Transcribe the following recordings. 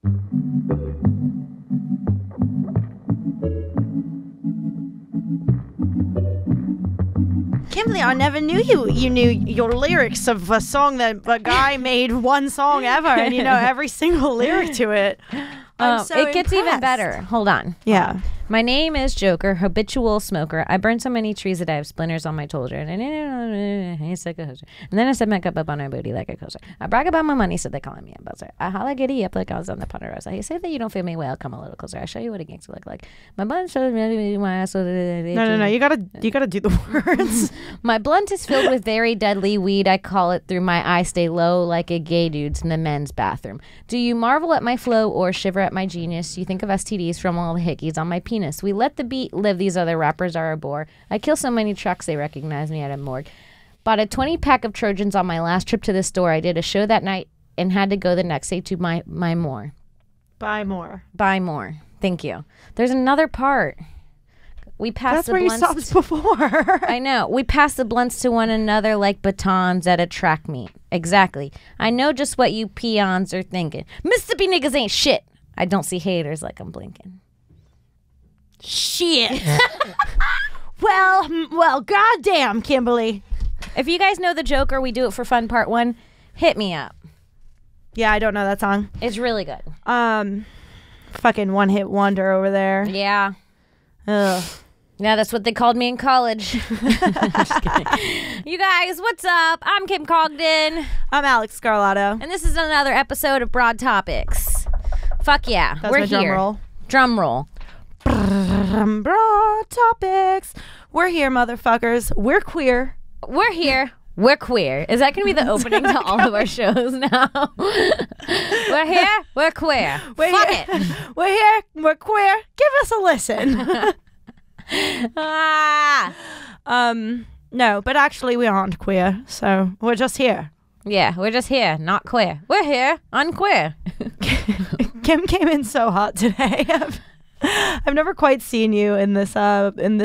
Kimberly, I never knew you knew your lyrics of a song that a guy made one song ever, and you know every single lyric to it. I'm so it gets even impressed. better. Hold on. Yeah. My name is Joker, habitual smoker. I burn so many trees that I have splinters on my children. And then I set my cup up on my booty like a coaster. I brag about my money, so they call me a buzzer. I holla giddy up like I was on the Ponderosa. You say that you don't feel me well, come a little closer. I show you what a gangster look like. My blunt shows me my ass. No. You gotta do the words. My blunt is filled with very deadly weed. I call it through my eye. Stay low like a gay dude's in the men's bathroom. Do you marvel at my flow or shiver at my genius? You think of STDs from all the hickeys on my penis. We let the beat live. These other rappers are a bore. I kill so many trucks they recognize me at a morgue. Bought a 20-pack of Trojans on my last trip to the store. I did a show that night and had to go the next day to my more. Buy more. Buy more. Thank you. There's another part. We passed the blunts. That's where you stopped before. I know. We pass the blunts to one another like batons at a track meet. Exactly. I know just what you peons are thinking. Mississippi niggas ain't shit. I don't see haters like I'm blinking. Shit. well, goddamn, Kimberly. If you guys know the Joker, we do it for fun part 1. Hit me up. Yeah, I don't know that song. It's really good. Fucking one-hit wonder over there. Yeah. Ugh. Yeah, that's what they called me in college. Just kidding. You guys, what's up? I'm Kim Cogden. I'm Alex Scarlato. And this is another episode of Broad Topics. Fuck yeah. That's We're my here. drum roll. Drum roll. Broad Topics. We're here, motherfuckers. We're queer. We're here. We're queer. Is that going to be the opening to all of our shows now? We're here. We're queer. Fuck it. We're here. We're queer. Give us a listen. No, but actually we aren't queer, so we're just here. Yeah, we're just here, not queer. We're here, unqueer. Kim came in so hot today. I've never quite seen you in this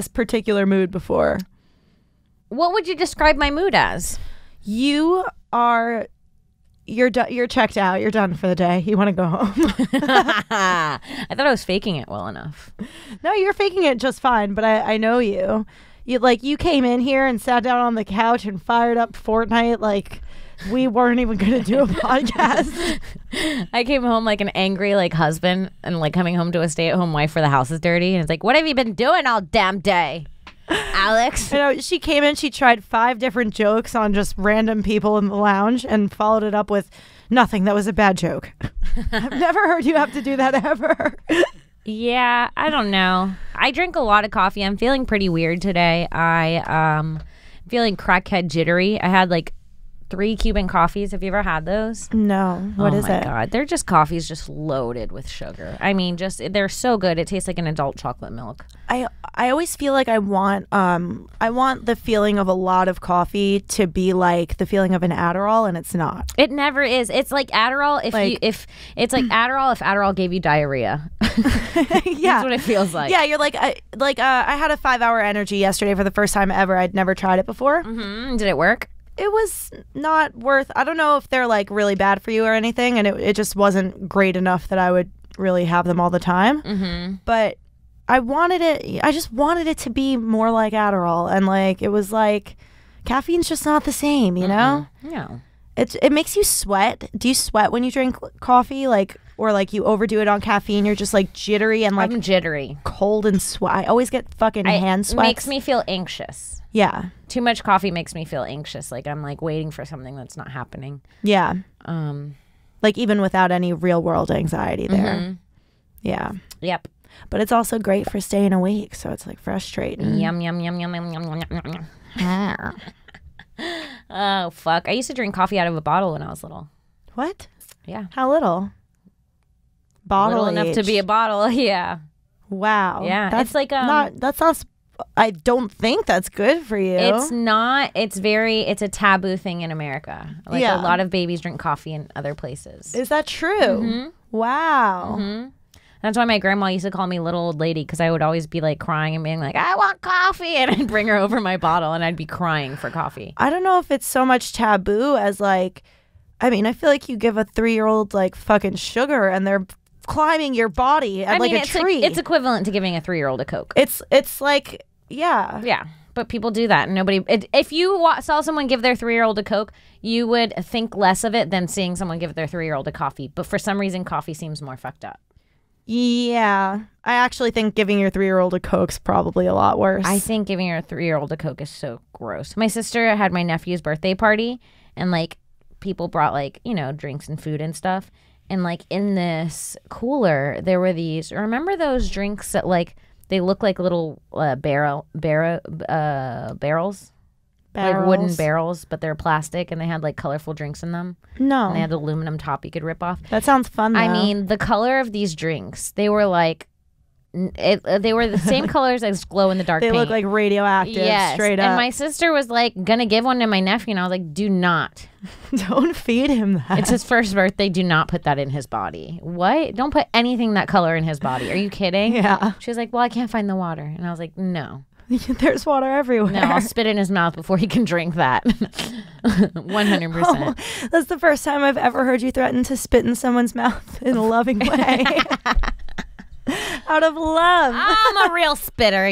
particular mood before. What would you describe my mood as? You're checked out. You're done for the day. You want to go home. I thought I was faking it well enough. No, you're faking it just fine, but I know you. You came in here and sat down on the couch and fired up Fortnite like we weren't even going to do a podcast. I came home like an angry husband and coming home to a stay-at-home wife for the house is dirty. And it's like, what have you been doing all damn day, Alex? You know, she came in, she tried 5 different jokes on just random people in the lounge and followed it up with nothing that was a bad joke. I've never heard you have to do that ever. Yeah, I don't know. I drink a lot of coffee. I'm feeling pretty weird today. I'm feeling crackhead jittery. I had 3 Cuban coffees. Have you ever had those? No. What is it? Oh my God. They're just coffees just loaded with sugar. I mean, they're so good. It tastes like an adult chocolate milk. I always feel like I want the feeling of a lot of coffee to be like the feeling of an Adderall, and it's not. It never is. It's like Adderall if it's like Adderall if Adderall gave you diarrhea. Yeah. That's what it feels like. Yeah, you're I had a 5-hour energy yesterday for the first time ever. I'd never tried it before. Mm-hmm. Did it work? It was not worth. I don't know if they're really bad for you or anything, and it just wasn't great enough that I would really have them all the time. Mm-hmm. But I just wanted it to be more like Adderall, and it was caffeine's just not the same, you know? No. It makes you sweat. Do you sweat when you drink coffee, or you overdo it on caffeine? You're just jittery and I'm jittery, cold and sweat. I always get fucking hand sweats. It makes me feel anxious. Yeah. Too much coffee makes me feel anxious. I'm waiting for something that's not happening. Yeah. Even without any real world anxiety there. Mm-hmm. Yeah. Yep. But it's also great for staying awake, so it's frustrating. Yum yum yum yum yum yum yum yum. Oh fuck! I used to drink coffee out of a bottle when I was little. What? Yeah. How little? Bottle little enough to be a bottle. Yeah. Wow. Yeah. That's it's that's not. I don't think that's good for you. It's not. It's a taboo thing in America. A lot of babies drink coffee in other places. Is that true? Mm-hmm. Wow. Mm-hmm. That's why my grandma used to call me little old lady, because I would always be crying and being I want coffee, and I'd bring her over my bottle and I'd be crying for coffee. I don't know if it's so much taboo as I feel like you give a 3-year-old fucking sugar and they're climbing your body at like a tree. It's equivalent to giving a 3-year-old a Coke. It's like, yeah. Yeah. But people do that, and nobody. If you saw someone give their 3-year-old a Coke, you would think less of it than seeing someone give their 3-year-old a coffee. But for some reason, coffee seems more fucked up. Yeah, I actually think giving your 3-year-old a Coke's probably a lot worse. I think giving your 3-year-old a Coke is so gross. My sister had my nephew's birthday party, and like people brought like drinks and food and stuff, and like in this cooler there were these. Remember those drinks that like. They look like little barrels, like wooden barrels, but they're plastic, and they had like colorful drinks in them. No, and they had aluminum top you could rip off. That sounds fun, though. I mean, the color of these drinks, they were like, they were the same colors as glow in the dark. They paint. look like radioactive. Yes, straight up. And my sister was like gonna give one to my nephew, and I was like, do not. Don't feed him that. It's his first birthday. Do not put that in his body. What? Don't put anything that color in his body. Are you kidding? Yeah. She was like, well, I can't find the water. And I was like, no. There's water everywhere. No, I'll spit in his mouth before he can drink that. 100%. Oh, that's the first time I've ever heard you threaten to spit in someone's mouth in a loving way. Out of love. I'm a real spitter,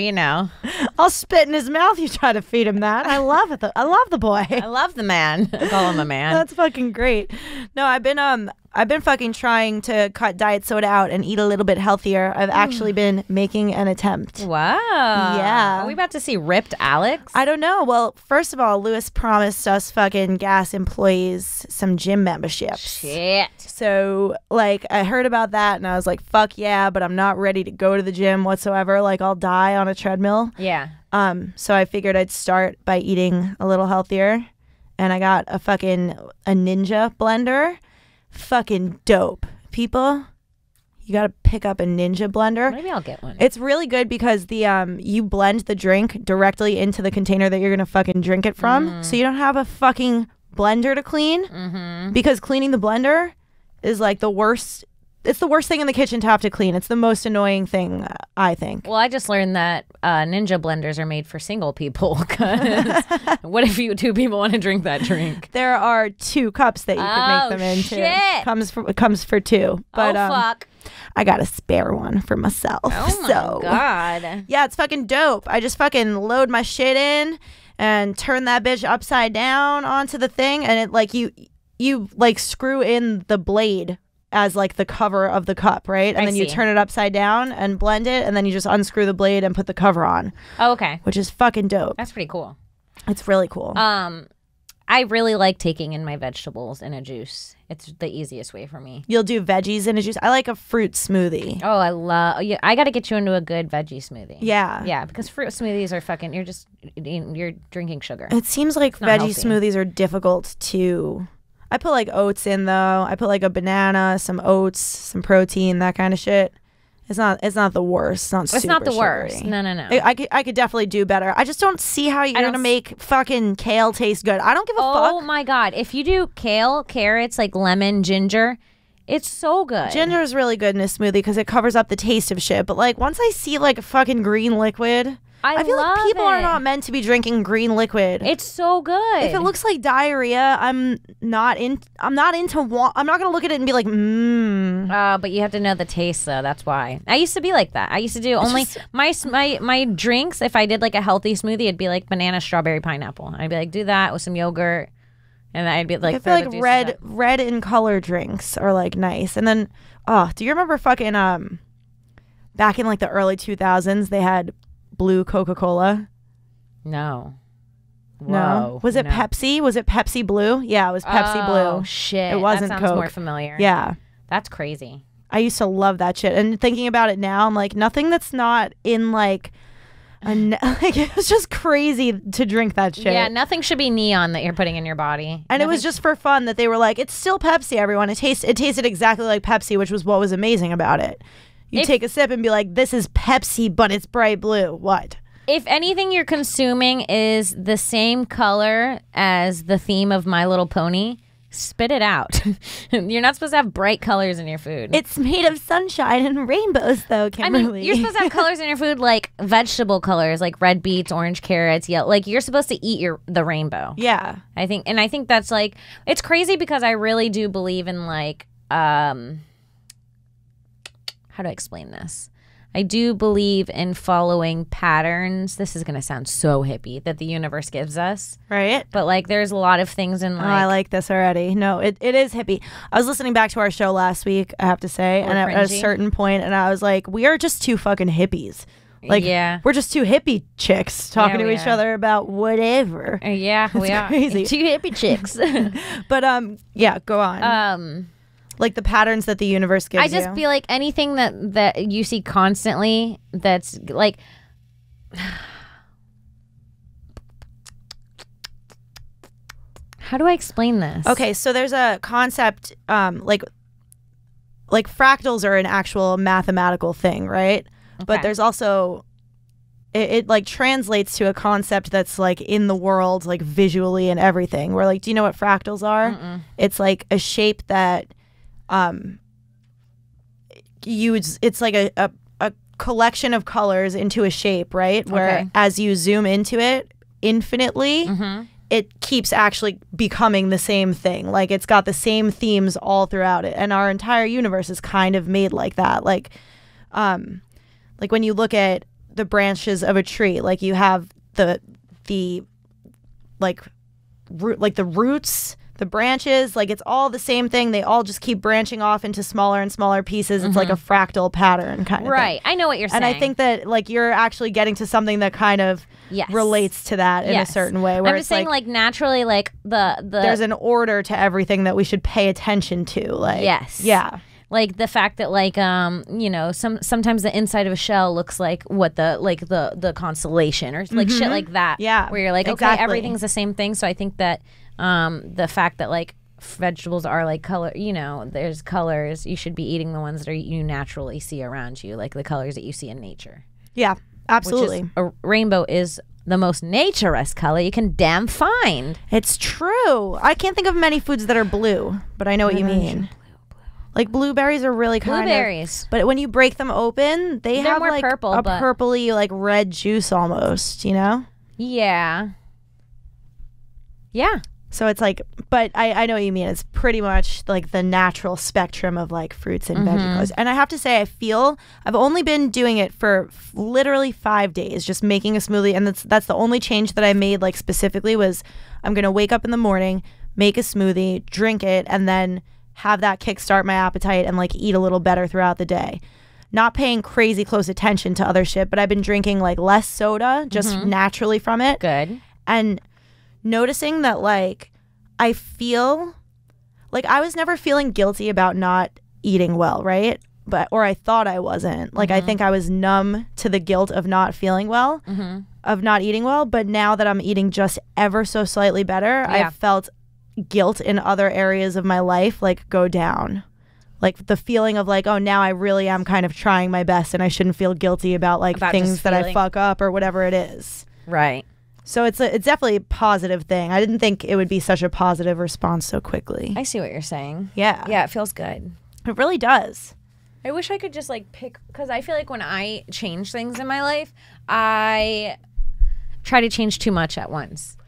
I'll spit in his mouth. You try to feed him that. I love it. I love the boy. I love the man. I call him a man. That's fucking great. No, I've been fucking trying to cut diet soda out and eat a little bit healthier. I've actually been making an attempt. Wow. Yeah. Are we about to see ripped Alex? I don't know. Well, first of all, Lewis promised us fucking gas employees some gym memberships. Shit. So, like, I heard about that and I was like, fuck yeah, but I'm not ready to go to the gym whatsoever. Like, I'll die on a treadmill. Yeah. So I figured I'd start by eating a little healthier. And I got a Ninja blender. Fucking dope. People, you gotta pick up a Ninja blender. Maybe I'll get one. It's really good because you blend the drink directly into the container that you're gonna fucking drink it from. So you don't have a fucking blender to clean. Because cleaning the blender is like the worst. It's the worst thing in the kitchen to have to clean. It's the most annoying thing, I think. Well, I just learned that Ninja blenders are made for single people. 'Cause what if you 2 people want to drink that drink? There are 2 cups that you could make them into. Shit. It comes for 2. But, fuck. I got a spare one for myself. Oh my God. Yeah, it's fucking dope. I just fucking load my shit in and turn that bitch upside down onto the thing, and it like you like screw in the blade as like the cover of the cup, right? And then you turn it upside down and blend it, and then you just unscrew the blade and put the cover on. Oh, okay. Which is fucking dope. That's pretty cool. It's really cool. I really like taking in my vegetables in a juice. It's the easiest way for me. You'll do veggies in a juice. I like a fruit smoothie. Oh, I got to get you into a good veggie smoothie. Yeah. Yeah, because fruit smoothies are fucking, you're drinking sugar. It seems like veggie smoothies are difficult to... I put like oats in though. I put like a banana, some oats, some protein, that kind of shit. It's not the worst. It's not the sugary. worst. No. I could definitely do better. I just don't see how you're gonna make fucking kale taste good. I don't give a fuck. Oh my God. If you do kale, carrots, like lemon, ginger, it's so good. Ginger is really good in a smoothie because it covers up the taste of shit. But like once I see like a fucking green liquid, I feel like people are not meant to be drinking green liquid. It's so good. If it looks like diarrhea, I'm not into. I'm not gonna look at it and be like, but you have to know the taste, though. That's why. I used to be like that. I used to do my drinks. If I did like a healthy smoothie, it'd be like banana, strawberry, pineapple. I'd be like, do that with some yogurt, and I'd be like, I feel like red in color drinks are like nice. And then, do you remember fucking back in like the early 2000s, they had blue Coca-Cola? No. No. Was it Pepsi? Was it Pepsi Blue? Yeah, it was Pepsi Blue. Oh, shit. It wasn't that sounds Coke. more familiar. Yeah. That's crazy. I used to love that shit. And thinking about it now, I'm like, nothing that's not in like like it was just crazy to drink that shit. Yeah, nothing should be neon that you're putting in your body. And it was just for fun that they were like, it's still Pepsi, everyone. It tasted exactly like Pepsi, which was what was amazing about it. You take a sip and be like, this is Pepsi, but it's bright blue. What? If anything you're consuming is the same color as the theme of My Little Pony, spit it out. You're not supposed to have bright colors in your food. It's made of sunshine and rainbows, though, Kimberly. I mean, you're supposed to have colors in your food like vegetable colors, like red beets, orange carrots, yellow. Like, you're supposed to eat the rainbow. Yeah. I think that's like, it's crazy because I really do believe in like, how do I explain this? I do believe in following patterns. This is going to sound so hippie that the universe gives us. Right. But like there's a lot of things in like. Oh, I like this already. No, it is hippie. I was listening back to our show last week, I have to say, and at a certain point, and I was like, we are just two fucking hippies. Like, we're just two hippie chicks talking to each other about whatever. Yeah, we are. Crazy. Two hippie chicks. But yeah, go on. Like the patterns that the universe gives you. I just feel like anything that you see constantly that's like how do I explain this? Okay, so there's a concept like fractals are an actual mathematical thing, right? Okay. But there's also it like translates to a concept that's like in the world, like visually and everything. Where like, do you know what fractals are? Mm-mm. It's like a shape that it's like a collection of colors into a shape, right? Where as you zoom into it infinitely, it keeps actually becoming the same thing. Like it's got the same themes all throughout it, and our entire universe is kind of made like that. Like when you look at the branches of a tree, like you have the like the roots, the branches, like it's all the same thing. They all just keep branching off into smaller and smaller pieces. It's like a fractal pattern kind of thing. I know what you're saying. And I think that like you're actually getting to something that kind of relates to that in a certain way. Where I'm just saying like naturally like the there's an order to everything that we should pay attention to. Like yeah. Like the fact that like you know sometimes the inside of a shell looks like what the constellation or like shit like that. Yeah. Where you're like okay, everything's the same thing. So I think that the fact that like vegetables are like color, you know, there's colors, you should be eating the ones that you naturally see around you, like the colors that you see in nature. Yeah, absolutely. A rainbow is the most naturesque color you can damn find. It's true. I can't think of many foods that are blue, but I know what you mean. Like blueberries are really kind of, but when you break them open, they're have more like purple, a purpley like red juice almost, you know? Yeah. So it's like, but I know what you mean. It's pretty much like the natural spectrum of like fruits and vegetables. And I have to say, I've only been doing it for literally 5 days, just making a smoothie. And that's the only change that I made like specifically was I'm going to wake up in the morning, make a smoothie, drink it, and then have that kickstart my appetite and like eat a little better throughout the day. Not paying crazy close attention to other shit, but I've been drinking like less soda just naturally from it. Good. And noticing that like I feel like I was never feeling guilty about not eating well, right? Or I thought I wasn't. Like I think I was numb to the guilt of not feeling well, of not eating well. But now that I'm eating just ever so slightly better, I've felt guilt in other areas of my life like go down. Like the feeling of like, oh, now I really am kind of trying my best and I shouldn't feel guilty about like things that I fuck up or whatever it is. Right. So it's definitely a positive thing. I didn't think it would be such a positive response so quickly. I see what you're saying. Yeah. Yeah, it feels good. It really does. I wish I could just like pick, because I feel like when I change things in my life, I try to change too much at once.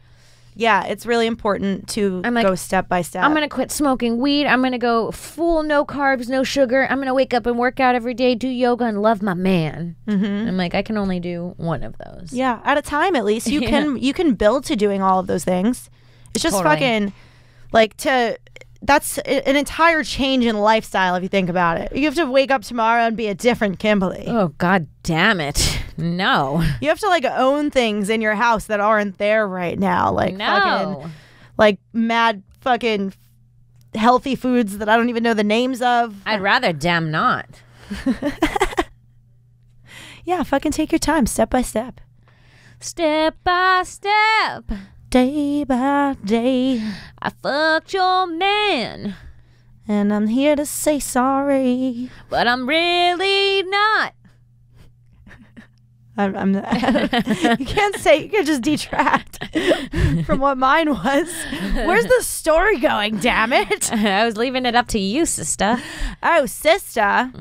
Yeah, it's really important to go step by step. I'm going to quit smoking weed. I'm going to go full no carbs, no sugar. I'm going to wake up and work out every day, do yoga, and love my man. I'm like, I can only do one of those. Yeah, at a time at least. You can build to doing all of those things. It's just fucking like that's an entire change in lifestyle if you think about it. You have to wake up tomorrow and be a different Kimberly. Oh, God damn it. No. You have to like own things in your house that aren't there right now. Like fucking like mad fucking healthy foods that I don't even know the names of. I'd rather damn not. Yeah, fucking take your time, step by step. Step by step. Day by day. I fucked your man. And I'm here to say sorry. But I'm really not. You can't say, you can just detract from what mine was. Where's the story going, damn it? I was leaving it up to you, sister. Oh, sister.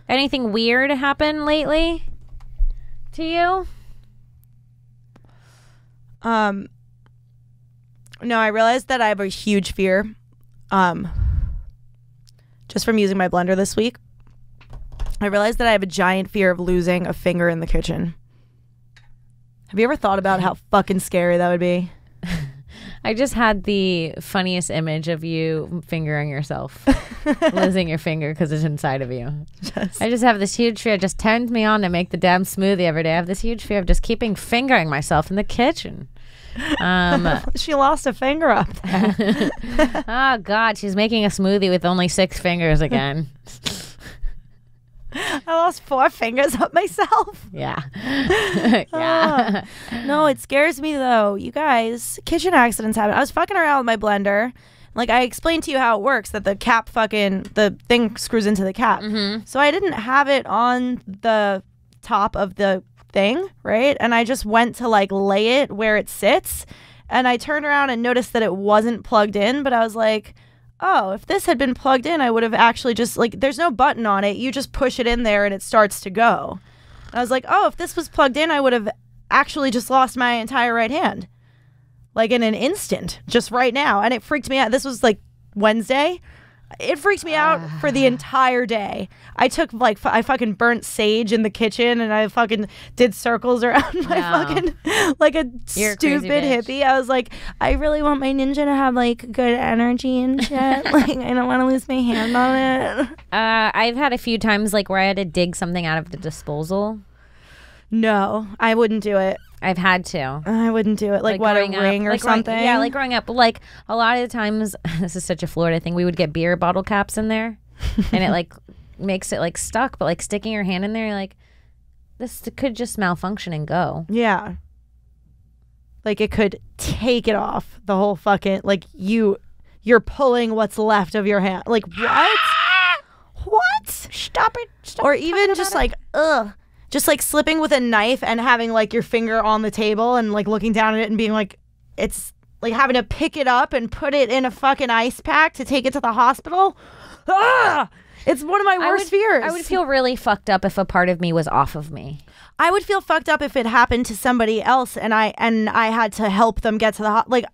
Anything weird happen lately to you? No, I realized that I have a huge fear, just from using my blender this week. I realized that I have a giant fear of losing a finger in the kitchen. Have you ever thought about how fucking scary that would be? I just had the funniest image of you fingering yourself, losing your finger because it's inside of you. I just have this huge fear. It just turns me on to make the damn smoothie every day. I have this huge fear of just keeping fingering myself in the kitchen. She lost a finger up there. Oh, God. She's making a smoothie with only 6 fingers again. I lost 4 fingers up myself. Yeah. Yeah. No, it scares me though. You guys, kitchen accidents happen. I was fucking around with my blender. Like I explained to you how it works, that the cap the thing screws into the cap. Mm-hmm. So I didn't have it on the top of the thing, right? And I just went to like lay it where it sits. And I turned around and noticed that it wasn't plugged in, but I was like, oh, if this had been plugged in, I would have actually just, like, there's no button on it. You just push it in there and it starts to go. And I was like, oh, if this was plugged in, I would have actually just lost my entire right hand. Like, in an instant, just right now. And it freaked me out. This was, like, Wednesday. It freaked me out for the entire day. I took, like, I fucking burnt sage in the kitchen and I fucking did circles around my fucking, like a stupid hippie. I was like, I really want my ninja to have, like, good energy and shit. Like, I don't want to lose my hand on it. I've had a few times, like, where I had to dig something out of the disposal. No, I wouldn't do it. I've had to. I wouldn't do it. Like what, a ring or something? Yeah, like growing up. But like a lot of the times, this is such a Florida thing, we would get beer bottle caps in there and it like makes it like stuck. But like sticking your hand in there, you're like, this could just malfunction and go. Yeah. Like it could take it off the whole fucking, like you're pulling what's left of your hand. Like what? What? Stop it. Stop or even just like, just like slipping with a knife and having like your finger on the table and like looking down at it and being like, it's like having to pick it up and put it in a fucking ice pack to take it to the hospital. It's one of my worst fears. I would feel really fucked up if a part of me was off of me. I would feel fucked up if it happened to somebody else and I had to help them get to the like.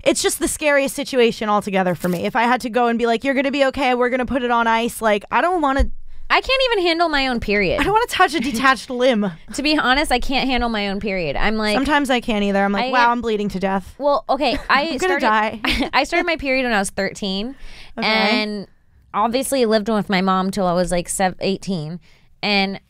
It's just the scariest situation altogether for me. If I had to go and be like, you're going to be okay, we're going to put it on ice. Like, I don't want to. I can't even handle my own period. I don't want to touch a detached limb. To be honest, I can't handle my own period. I'm like... Sometimes I can't either. I'm like, wow, I'm bleeding to death. Well, okay. I'm going to die. I started my period when I was 13. Okay. And obviously lived with my mom till I was like 18. And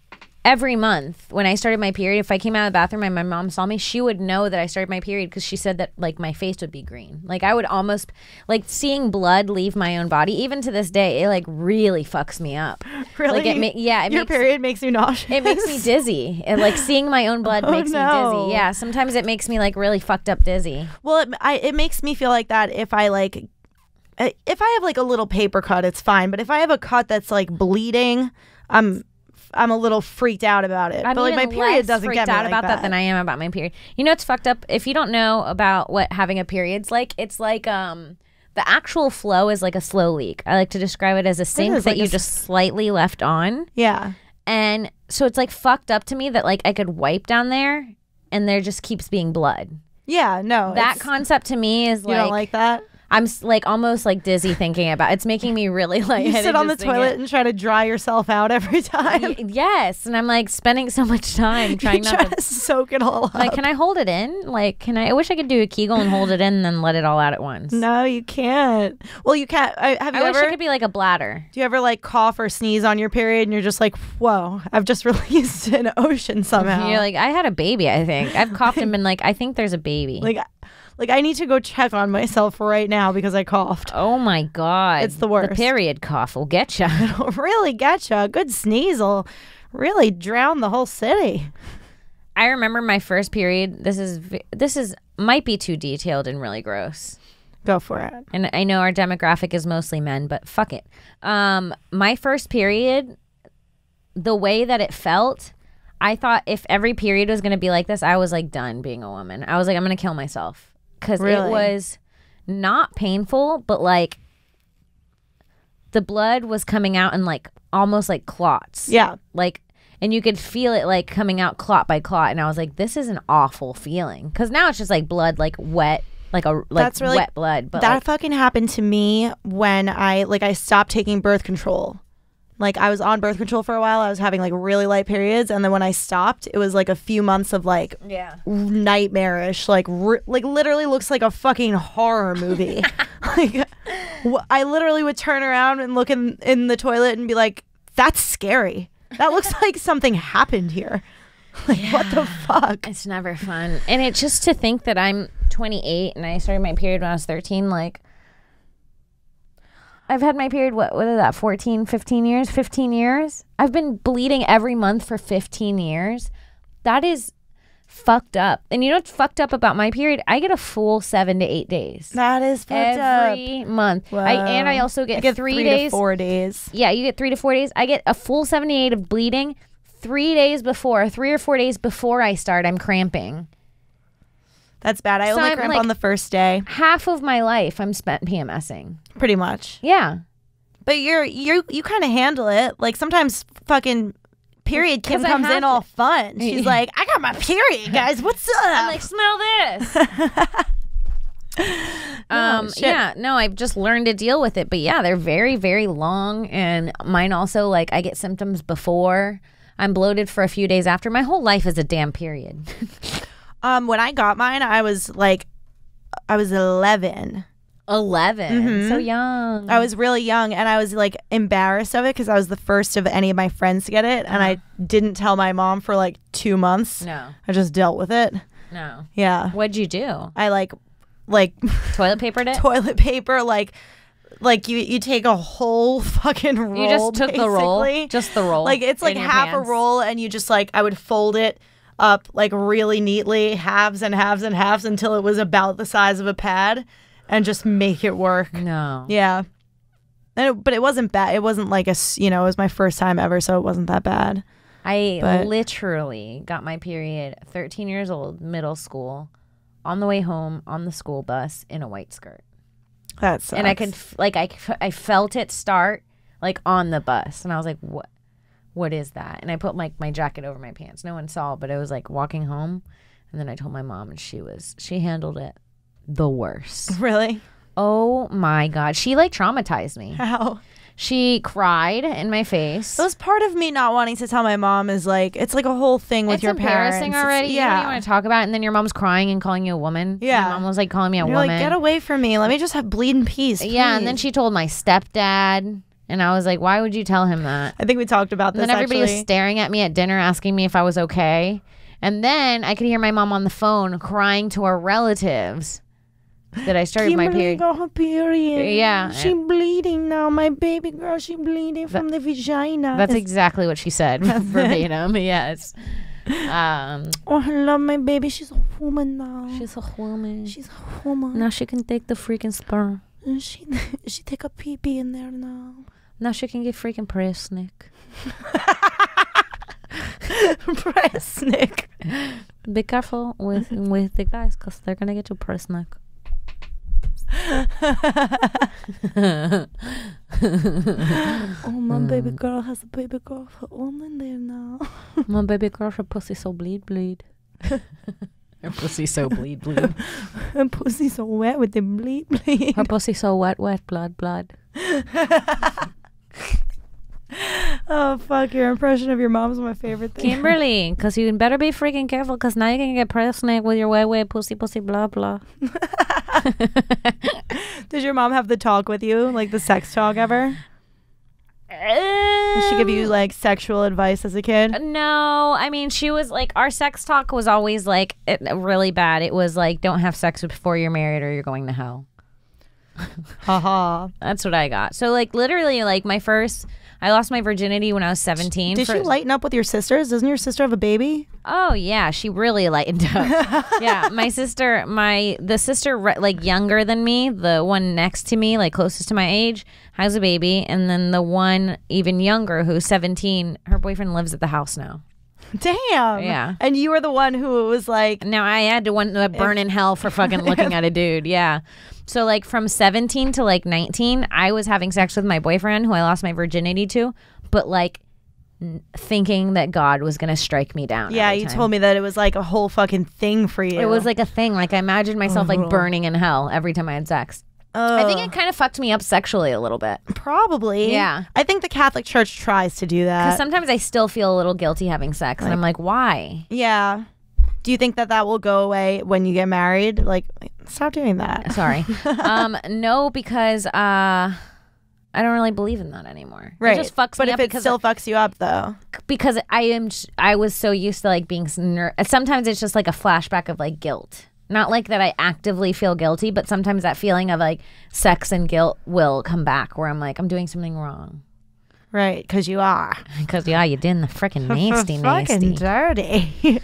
every month when I started my period, if I came out of the bathroom and my mom saw me, she would know that I started my period because she said that like my face would be green. Like I would almost like seeing blood leave my own body. Even to this day, it like really fucks me up. Really? Like your period makes you nauseous. It makes me dizzy. It, like seeing my own blood makes me dizzy. Yeah, sometimes it makes me like really fucked up dizzy. Well, it makes me feel like that if I have like a little paper cut, it's fine. But if I have a cut that's like bleeding, I'm a little freaked out about it. I'm but like my period doesn't get me out like about that than I am about my period. You know, it's fucked up. If you don't know about what having a period's like, it's like the actual flow is like a slow leak. I like to describe it as a sink that you just slightly left on. Yeah. And so it's like fucked up to me that like I could wipe down there and there just keeps being blood. Yeah, no. That concept to me is like... You don't like that? I'm like almost like dizzy thinking about it. It's making me really like... You sit on the toilet and try to dry yourself out every time. Yes. And I'm like spending so much time trying not to... soak it all up. Like, can I hold it in? Like, I wish I could do a Kegel and hold it in and then let it all out at once. No, you can't. Well, you can't. I wish it could be like a bladder. Do you ever like cough or sneeze on your period and you're just like, whoa, I've just released an ocean somehow. You're like, I had a baby, I think. I've coughed and been like, I think there's a baby. Like, I need to go check on myself right now because I coughed. Oh, my God. It's the worst. The period cough will get you. It'll really get you. A good sneeze will really drown the whole city. I remember my first period. This is might be too detailed and really gross. Go for it. And I know our demographic is mostly men, but fuck it. My first period, the way that it felt, I thought if every period was going to be like this, I was like done being a woman. I was like, I'm going to kill myself. Because it was not painful, but like the blood was coming out in like almost like clots. Yeah. Like, and you could feel it like coming out clot by clot. And I was like, this is an awful feeling. Because now it's just like blood, like wet, like that's really, wet blood. But that fucking happened to me when I stopped taking birth control. Like I was on birth control for a while. I was having like really light periods, and then when I stopped, it was like a few months of like nightmarish, like like literally looks like a fucking horror movie. Like I literally would turn around and look in the toilet and be like, "That's scary. That looks like something happened here." Like what the fuck? It's never fun, and it's just to think that I'm 28 and I started my period when I was 13. Like I've had my period, what is that, 14, 15 years? 15 years? I've been bleeding every month for 15 years. That is fucked up. And you know what's fucked up about my period? I get a full 7 to 8 days. That is fucked up. Every month. Wow. And I also get 3 days. To 4 days. Yeah, you get 3 to 4 days. I get a full 7 to 8 of bleeding 3 or 4 days before I start, I'm cramping. That's bad. I only cramp on the first day. Half of my life I'm spent PMSing. Pretty much. Yeah. But you kind of handle it. Like sometimes fucking period Kim comes in all fun. She's like, I got my period, guys. What's up? I'm like, smell this. Yeah, no, I've just learned to deal with it. But yeah, they're very, very long. And mine also, like, I get symptoms before. I'm bloated for a few days after. My whole life is a damn period. When I got mine, I was 11. 11. Mm-hmm. So young. I was really young, and I was like embarrassed of it because I was the first of any of my friends to get it, and I didn't tell my mom for like 2 months. No. I just dealt with it. No. Yeah. What'd you do? I like toilet papered it? Toilet paper, like you take a whole fucking roll. You just took the roll? Just the roll? Like it's like half pants? a roll, and you just like, I would fold it up like really neatly, halves and halves and halves, until it was about the size of a pad, and just make it work. No. Yeah. But it wasn't bad. It wasn't like it was my first time ever, so it wasn't that bad. I literally got my period 13 years old, middle school, on the way home on the school bus in a white skirt. That sucks. And I could I felt it start like on the bus, and I was like, what is that? And I put like my jacket over my pants. No one saw, but I was like walking home, and then I told my mom, and she handled it the worst. Really? Oh my God. She like traumatized me. How? She cried in my face. That was part of me not wanting to tell my mom, is like, it's like a whole thing with your parents. It's embarrassing already. You don't even want to talk about it. And then your mom's crying and calling you a woman. Yeah. Your mom was like calling me a You're woman. like, get away from me. Let me just have bleed in peace. Please. Yeah. And then she told my stepdad. And I was like, why would you tell him that? I think we talked about this. And then everybody was staring at me at dinner asking me if I was okay. And then I could hear my mom on the phone crying to her relatives that I started my period. Got her period. Yeah. She bleeding now. My baby girl, she bleeding from the vagina. That's exactly what she said verbatim. Yes. I love my baby. She's a woman now. She's a woman. She's a woman. Now she can take the freaking sperm. And she take a pee-pee in there now. Now she can get freaking press nick. Press nick. Be careful with the guys, because they're going to get you press nick. Oh, my baby girl has a baby girl of her own in there now. My baby girl, her pussy so bleed. Her pussy so bleed. Her pussy so wet with the bleed. Her pussy so wet, blood. Oh, fuck. Your impression of your mom's my favorite thing. Kimberly, because you better be freaking careful, because now you can get press neck with your wet pussy, blah, blah. Did your mom have the talk with you? Like the sex talk ever? Did she give you like sexual advice as a kid? No, I mean, she was like, our sex talk was always like really bad. It was like, don't have sex before you're married or you're going to hell. Haha. That's what I got. So like literally like I lost my virginity when I was 17. Did you lighten up with your sisters? Doesn't your sister have a baby? Oh yeah, she really lightened up. Yeah, the sister like younger than me, the one next to me, like closest to my age, has a baby, and then the one even younger who's 17, her boyfriend lives at the house now. Damn. Yeah. And you were the one who was like... Now I had to burn in hell for fucking looking at a dude. Yeah. So like from 17 to like 19, I was having sex with my boyfriend who I lost my virginity to, but like thinking that God was going to strike me down. Yeah, you told me that it was like a whole fucking thing for you. It was like a thing. Like I imagined myself like burning in hell every time I had sex. I think it kind of fucked me up sexually a little bit. Probably. Yeah. I think the Catholic Church tries to do that. Because sometimes I still feel a little guilty having sex, and I'm like, why? Yeah. Do you think that will go away when you get married? Like, stop doing that. Sorry. No, because I don't really believe in that anymore. Right. It just fucks me up. But if it still fucks you up, though. Because I was so used to like being sometimes it's just like a flashback of like guilt. Not like that I actively feel guilty, but sometimes that feeling of like sex and guilt will come back where I'm like, I'm doing something wrong. Right, because you are. Because you did the freaking nasty. Fucking dirty.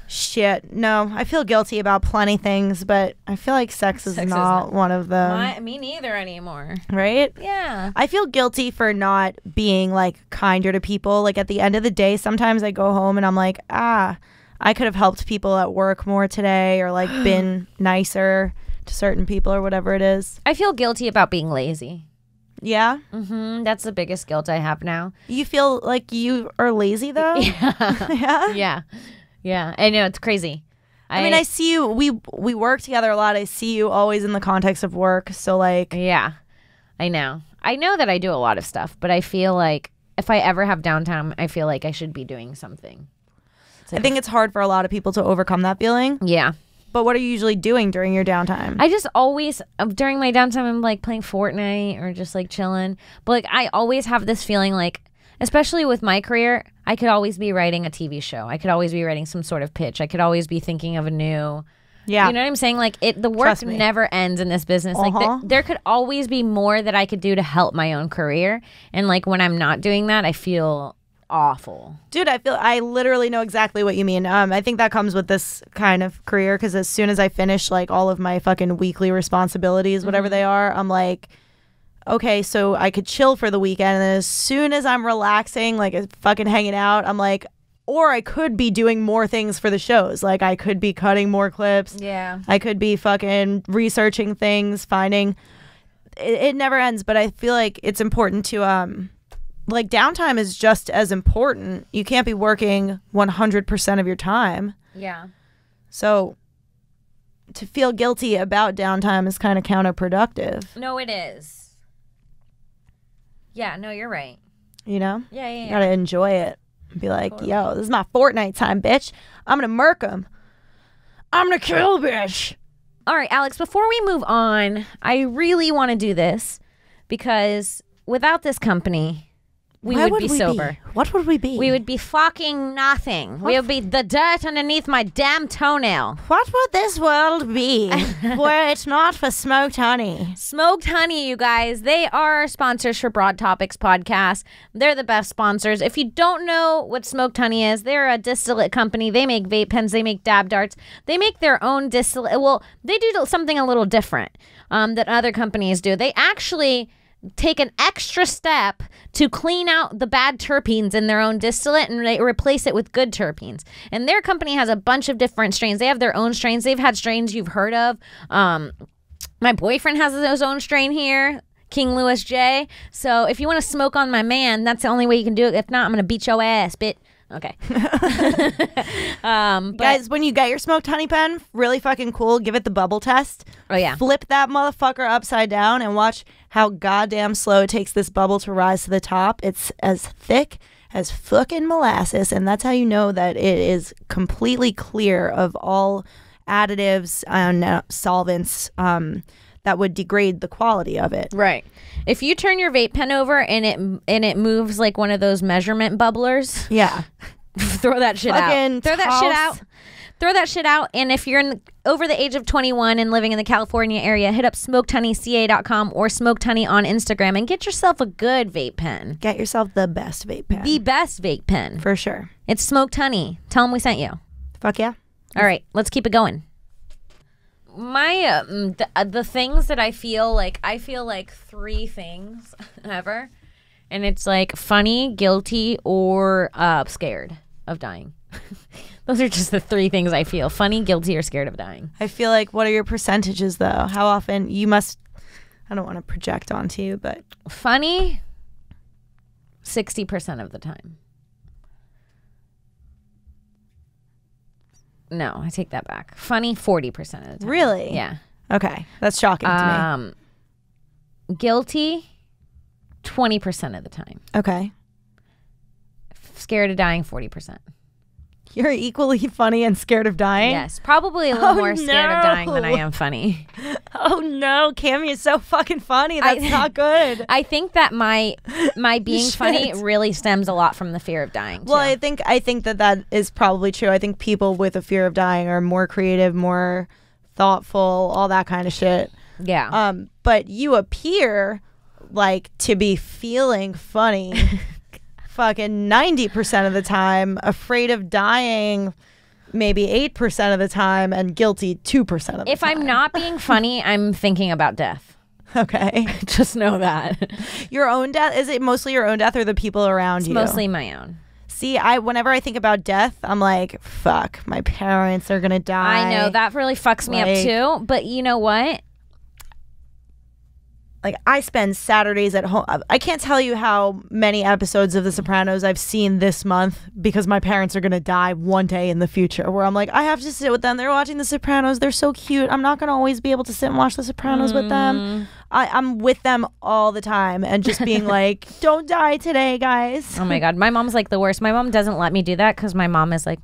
Shit. No, I feel guilty about plenty things, but I feel like sex is not one of them. Me neither anymore. Right? Yeah. I feel guilty for not being like kinder to people. Like at the end of the day, sometimes I go home and I'm like, I could have helped people at work more today or like been nicer to certain people or whatever it is. I feel guilty about being lazy. Yeah? Mm-hmm. That's the biggest guilt I have now. You feel like you are lazy though? Yeah. Yeah? Yeah. I know, it's crazy. I mean, I see you, we work together a lot. I see you always in the context of work. So like. Yeah, I know. I know that I do a lot of stuff, but I feel like if I ever have downtime, I feel like I should be doing something. I think it's hard for a lot of people to overcome that feeling. Yeah. But what are you usually doing during your downtime? I just always, during my downtime, I'm like playing Fortnite or just like chilling. But like I always have this feeling like, especially with my career, I could always be writing a TV show. I could always be writing some sort of pitch. I could always be thinking of a new... Yeah. You know what I'm saying? Like the work never ends in this business. Like there could always be more that I could do to help my own career. And like when I'm not doing that, I feel... awful. Dude, I literally know exactly what you mean. I think that comes with this kind of career because as soon as I finish like all of my fucking weekly responsibilities, whatever they are, I'm like, okay, so I could chill for the weekend, and then as soon as I'm relaxing, like fucking hanging out, I'm like, or I could be doing more things for the shows. Like I could be cutting more clips. Yeah. I could be fucking researching things, finding it never ends, but I feel like it's important to like downtime is just as important. You can't be working 100% of your time. Yeah. So to feel guilty about downtime is kind of counterproductive. No, it is. Yeah, no, you're right. You know? Yeah. You gotta enjoy it. Be like, yo, this is my Fortnite time, bitch. I'm gonna murk him. I'm gonna kill bitch. All right, Alex, before we move on, I really want to do this because without this company... we would be sober. What would we be? We would be fucking nothing. We would be the dirt underneath my damn toenail. What would this world be where it's not for smoked honey? Smoked Honey, you guys. They are sponsors for Broad Topics podcast. They're the best sponsors. If you don't know what Smoked Honey is, they're a distillate company. They make vape pens. They make dab darts. They make their own distillate. Well, they do something a little different that other companies do. They actually... take an extra step to clean out the bad terpenes in their own distillate and replace it with good terpenes. And their company has a bunch of different strains. They have their own strains. They've had strains you've heard of. My boyfriend has his own strain here, King Louis J. So if you want to smoke on my man, that's the only way you can do it. If not, I'm going to beat your ass, bitch. Okay. Guys, when you get your smoked honey pen, really fucking cool. Give it the bubble test. Oh, yeah. Flip that motherfucker upside down and watch how goddamn slow it takes this bubble to rise to the top. It's as thick as fucking molasses, and that's how you know that it is completely clear of all additives and solvents that would degrade the quality of it. Right. If you turn your vape pen over and it moves like one of those measurement bubblers, yeah, throw that shit out. Throw that shit out. Throw that shit out. And if you're over the age of 21 and living in the California area, hit up smokedhoneyca.com or Smoked Honey on Instagram and get yourself a good vape pen. Get yourself the best vape pen. The best vape pen. For sure. It's Smoked Honey. Tell them we sent you. Fuck yeah. All right, let's keep it going. My the things that I feel like three things ever, and it's like funny, guilty, or scared of dying. Those are just the three things I feel: funny, guilty, or scared of dying. I feel like, what are your percentages though? How often you must? I don't want to project onto you, but funny, 60% of the time. No, I take that back. Funny, 40% of the time. Really? Yeah. Okay, that's shocking to Guilty 20% of the time. me. Okay. Scared of dying 40%. You're equally funny and scared of dying? Yes, probably a little more scared of dying than I am funny. Oh no, Cammy is so fucking funny. That's not good. I think that my being funny really stems a lot from the fear of dying, too. Well, I think that is probably true. I think people with a fear of dying are more creative, more thoughtful, all that kind of shit. Yeah. But you appear like to be feeling funny fucking 90% of the time, afraid of dying maybe 8% of the time, and guilty 2% of the time. If I'm not being funny, I'm thinking about death. Okay. Just know that. Your own death? Is it mostly your own death or the people around you? It's mostly my own. See, whenever I think about death, I'm like, fuck, my parents are gonna die. I know, that really fucks me up too. But you know what? Like, I spend Saturdays at home. I can't tell you how many episodes of The Sopranos I've seen this month because my parents are going to die one day in the future, where I'm like, I have to sit with them. They're watching The Sopranos. They're so cute. I'm not going to always be able to sit and watch The Sopranos with them. I'm with them all the time and just being like, don't die today, guys. Oh, my God. My mom's like the worst. My mom doesn't let me do that because my mom is like,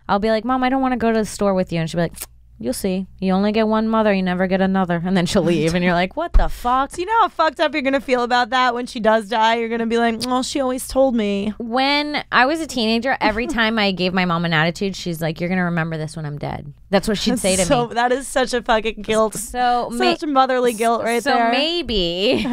I'll be like, Mom, I don't want to go to the store with you. And she'll be like, you'll see. You only get one mother. You never get another. And then she'll leave. And you're like, what the fuck? So you know how fucked up you're going to feel about that when she does die? You're going to be like, well, she always told me. When I was a teenager, every time I gave my mom an attitude, she's like, you're going to remember this when I'm dead. That's what she'd say to me. That is such a fucking guilt. Such motherly guilt there. So maybe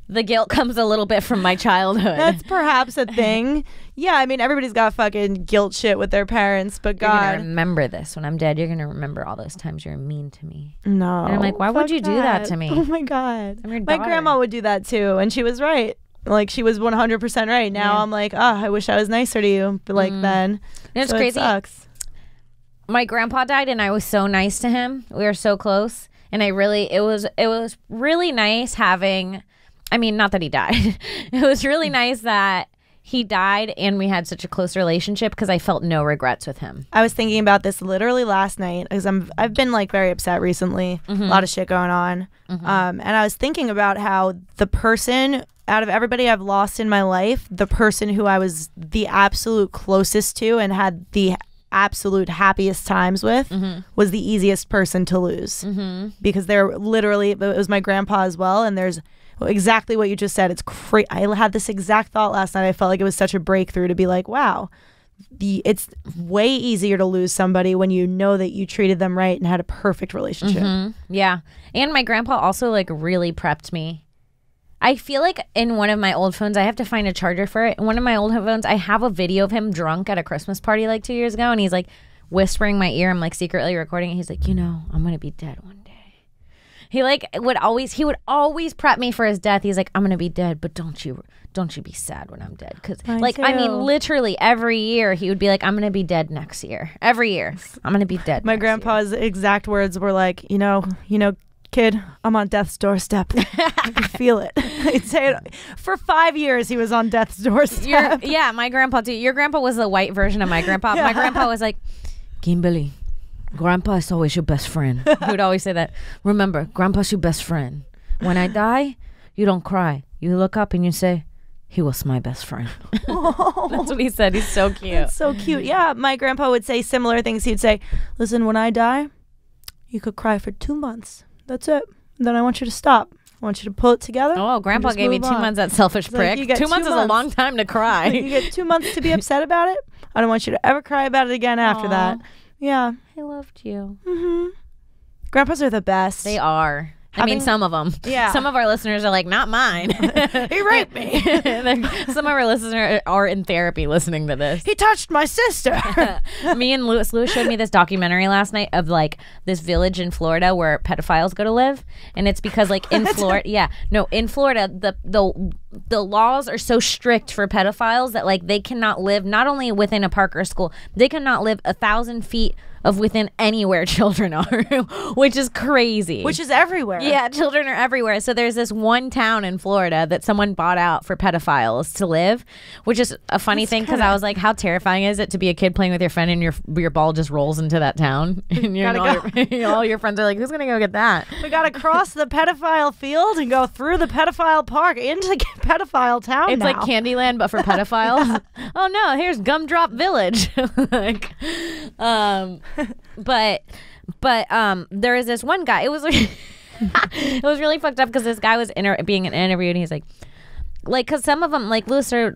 the guilt comes a little bit from my childhood. That's perhaps a thing. Yeah, I mean, everybody's got fucking guilt shit with their parents, but You're God. You're going to remember this when I'm dead. You're going to remember all those times you were mean to me. No. And I'm like, why would you do that to me? Oh my God. I'm your my daughter. grandma would do that too, and she was right. Like, she was 100% right. Now I'm like, I wish I was nicer to you, but like then. It's so crazy. It sucks. My grandpa died and I was so nice to him. We were so close. And it was really nice having, I mean, not that he died. It was really nice that he died and we had such a close relationship because I felt no regrets with him. I was thinking about this literally last night because I've been like very upset recently. A lot of shit going on. And I was thinking about how the person out of everybody I've lost in my life, the person who I was the absolute closest to and had the absolute happiest times with was the easiest person to lose because they're literally, it was my grandpa as well, and there's exactly what you just said. It's crazy. I had this exact thought last night. I felt like it was such a breakthrough to be like, wow, it's way easier to lose somebody when you know that you treated them right and had a perfect relationship. Yeah. And my grandpa also like really prepped me. I feel like in one of my old phones, I have to find a charger for it. In one of my old phones, I have a video of him drunk at a Christmas party like 2 years ago. And he's like whispering in my ear. I'm like secretly recording it. He's like, you know, I'm going to be dead one day. He would always prep me for his death. He's like, I'm going to be dead, but don't you be sad when I'm dead. Because I mean, literally every year he would be like, I'm going to be dead next year. Every year. I'm going to be dead. My grandpa's exact words were like, you know, kid, I'm on death's doorstep. I can feel it. He'd say it. For 5 years, he was on death's doorstep. Yeah, my grandpa too. Your grandpa was the white version of my grandpa. Yeah. My grandpa was like, Kimberly, Grandpa is always your best friend. He would always say that. Remember, Grandpa's your best friend. When I die, you don't cry. You look up and you say, he was my best friend. That's what he said. He's so cute. That's so cute. Yeah, my grandpa would say similar things. He'd say, listen, when I die, you could cry for 2 months. That's it. Then I want you to stop. I want you to pull it together. Oh, Grandpa gave me 2 months, that selfish prick. Like, 2 months is a long time to cry. You get 2 months to be upset about it. I don't want you to ever cry about it again after that. Yeah. I loved you. Grandpas are the best. They are. I mean, some of them. Yeah. Some of our listeners are like, not mine. He raped me. Some of our listeners are in therapy listening to this. He touched my sister. Me and Lewis showed me this documentary last night of like this village in Florida where pedophiles go to live. And it's because like in Florida, in Florida, the laws are so strict for pedophiles that like they cannot live not only within a park or school, they cannot live 1,000 feet of within anywhere children are, which is crazy. Which is everywhere. Yeah, children are everywhere. So there's this one town in Florida that someone bought out for pedophiles to live, which is a funny thing because I was like, how terrifying is it to be a kid playing with your friend and your ball just rolls into that town? And all your friends are like, who's going to go get that? We got to cross the pedophile field and go through the pedophile park into the pedophile town. It's like Candyland, but for pedophiles. Oh no, here's Gumdrop Village. Like, but there is this one guy. It was like, it was really fucked up because this guy was being interviewed and he's like, because some of them, like Lewis started